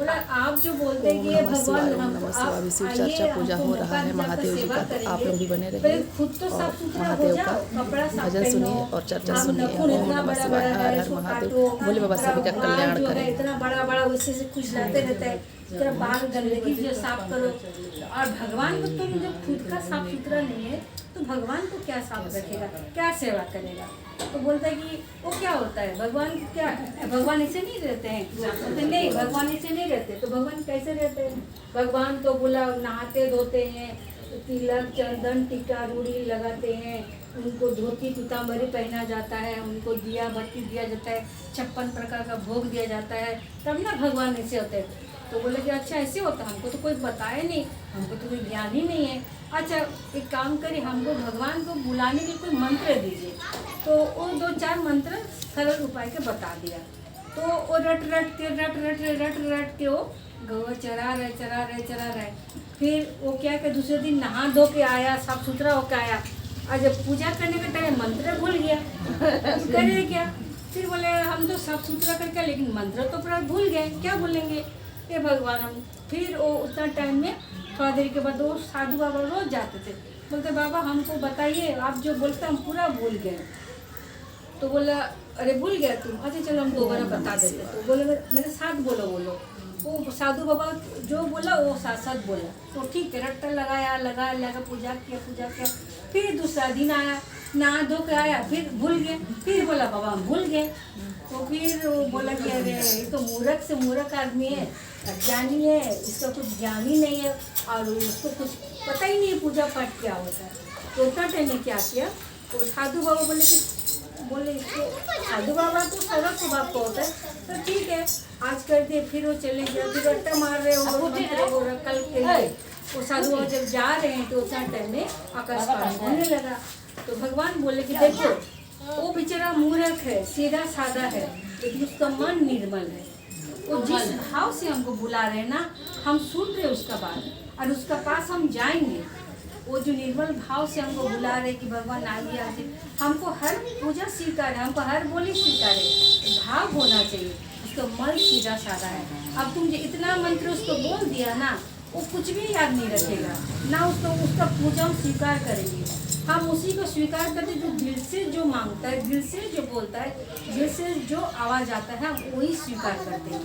बोला आप जो बोलते हैं कि ये भगवान नमः शिवाय अभी शिव चर्चा पूजा हो रहा है महादेव जी का, तो आप लोग भी बने पहले रहिए खुद तो और साफ सुथरा हो महादेव जाओ, का कपड़ा साफ भजन पहनो, सुनिए और चर्चा आप सुनिए। नाखून ओम इतना नमः बड़ा शिवाय, बड़ा हर है हर इसको महादेव। काटो, भोले बाबा सभी का बाल कल्याण जो है करें। इतना बड़ा बड़ा उसी से खुजलाते रहता है, तेरा बाल गंदगी जो साफ करो। और भगवान को तुम जब खुद का साफ सुथरा नहीं है तो भगवान को क्या साफ रखेगा, क्या सेवा करेगा। तो बोलता है कि वो क्या होता है, भगवान क्या, भगवान ऐसे नहीं रहते हैं। बोलते नहीं, भगवान ऐसे नहीं रहते। तो भगवान कैसे रहते हैं? भगवान तो बोला नहाते धोते हैं, तिलक चंदन टीका रूड़ी लगाते हैं, उनको धोती पीताम्बरी पहना जाता है, उनको दिया बत्ती दिया जाता है, 56 प्रकार का भोग दिया जाता है, तब ना भगवान ऐसे होते हैं। तो बोले कि अच्छा ऐसे होता, हमको तो कोई बताया नहीं, हमको तो कोई ज्ञान ही नहीं है। अच्छा एक काम करिए, हमको भगवान को बुलाने के कोई मंत्र दीजिए। तो वो 2-4 मंत्र सरल उपाय के बता दिया। तो वो रट रट के वो गौ चरा रहे। फिर वो क्या कि दूसरे दिन नहा धो के आया, साफ सुथरा होकर आया, और जब पूजा करने के टाइम मंत्र भूल गया। करे क्या? फिर बोले हम तो साफ सुथरा करके, लेकिन मंत्र तो पूरा भूल गए, क्या बोलेंगे ये भगवान हम। फिर वो उतना टाइम में थोड़ा देर के बाद वो साधु बाबा रोज जाते थे, बोलते बाबा हमको बताइए, आप जो बोलते हम पूरा भूल गए। तो बोला अरे भूल गया तुम, अच्छा चलो हम दोबारा बता देते। तो बोले मेरे साथ बोलो। वो साधु बाबा जो बोला वो साथ बोला। तो ठीक है, रट्टा लगा पूजा किया। फिर दूसरा दिन आया, नहा धो के आया, फिर भूल गए। फिर बोला बाबा हम भूल गए। तो फिर वो बोला कि अरे ये तो मूर्ख से मूर्ख आदमी है, अज्ञानी है, इसका कुछ ज्ञान ही नहीं है और उसको कुछ पता ही नहीं है पूजा पाठ क्या होता है। तो उतना टाइम में क्या किया, तो साधु बाबा बोले इसको साधु बाबा तो सरल स्वभाव का होता है। तो ठीक है आज कर दिए। फिर वो चले गए, फिर रट्टा मार रहे हो कल के लिए। वो साधु बाबा जब जा रहे हैं तो उतना टाइम में आकाशवाणी होने लगा। तो भगवान बोले कि देखो वो बेचारा मूर्ख है, सीधा साधा है, लेकिन उसका मन निर्मल है। वो जिस भाव से हमको बुला रहे हैं ना, हम सुन रहे उसका बात और उसका पास हम जाएंगे। वो जो निर्मल भाव से हमको बुला रहे कि भगवान आइए आइए, हमको हर पूजा स्वीकार है, हमको हर बोली स्वीकार है, भाव होना चाहिए। उसका मन सीधा साधा है। अब तुम जो इतना मंत्र उसको बोल दिया ना, वो कुछ भी याद नहीं रखेगा ना, उसका पूजा हम स्वीकार करेंगे। हम उसी को स्वीकार करते जो दिल से जो मांगता है, दिल से जो बोलता है, दिल से जो आवाज़ आता है, हम वही स्वीकार करते हैं।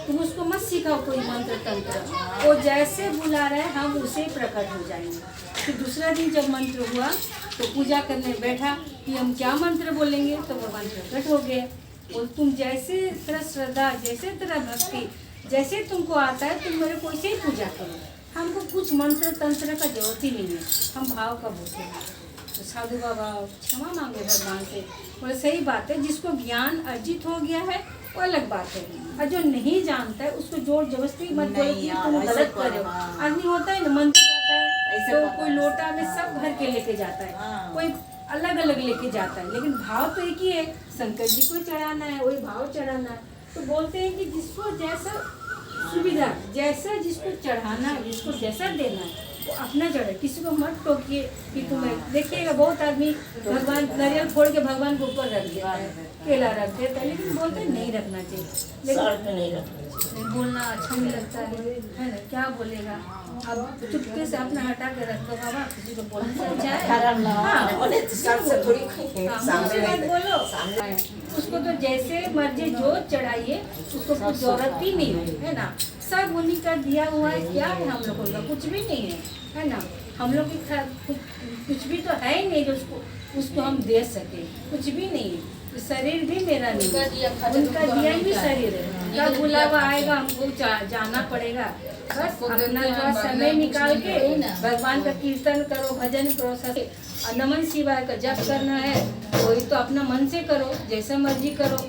तुम उसको मत सिखाओ कोई मंत्र तंत्र, वो जैसे बुला रहा है हम उसे प्रकट हो जाएंगे। फिर दूसरा दिन जब मंत्र हुआ तो पूजा करने बैठा कि हम क्या मंत्र बोलेंगे, तो भगवान प्रकट हो गए। और तुम जैसे तेरा श्रद्धा, जैसे तेरा भक्ति, जैसे तुमको आता है तुम मेरे को ऐसे ही पूजा करो, हमको कुछ मंत्र तंत्र का जरूरत ही नहीं है, हम भाव का भूखे हैं। तो साधु बाबा क्षमा मांगे भगवान से, बोले सही बात है, जिसको ज्ञान अर्जित हो गया है वो अलग बात है, और जो नहीं जानता है उसको जोर जबरदस्ती मत बोलो कि तुम गलत कर रहे हो। आदमी होता है ना, मंत्र जाता है तो कोई लोटा में सब भर के लेके जाता है, कोई अलग अलग लेके जाता है, लेकिन भाव तो एक ही है, शंकर जी को चढ़ाना है, वही भाव चढ़ाना है। तो बोलते हैं कि जिसको जैसा सुविधा, जैसा जिसको चढ़ाना है, जिसको जैसा देना है वो अपना चढ़े, किसी को मत टोकिए कि तुम्हें। देखिएगा बहुत आदमी भगवान नारियल फोड़ के भगवान के ऊपर रख देता है, केला रख देता है, लेकिन बोलते हैं नहीं रखना चाहिए, लेकिन बोलना अच्छा नहीं लगता है ना, क्या बोलेगा। अब चुपके से अपना हटा के रख दो बाबा, किसी को बोलने से अच्छा है बोलो। उसको तो जैसे मर्जी जो चढ़ाइए, उसको कुछ जरूरत ही नहीं है ना, सब उन्हीं का दिया हुआ है। क्या है हम लोगों का, कुछ भी नहीं है ना, हम लोग की कुछ भी तो है ही नहीं जो उसको हम दे सके, कुछ भी नहीं है। शरीर भी मेरा नहीं, उनका दिया ही शरीर है, कब बुलावा आएगा हमको जाना पड़ेगा। बस अपना थोड़ा समय निकाल के भगवान का कीर्तन करो, भजन करो, नमन शिवाय का जप करना है, वही तो अपना मन से करो, जैसा मर्जी करो।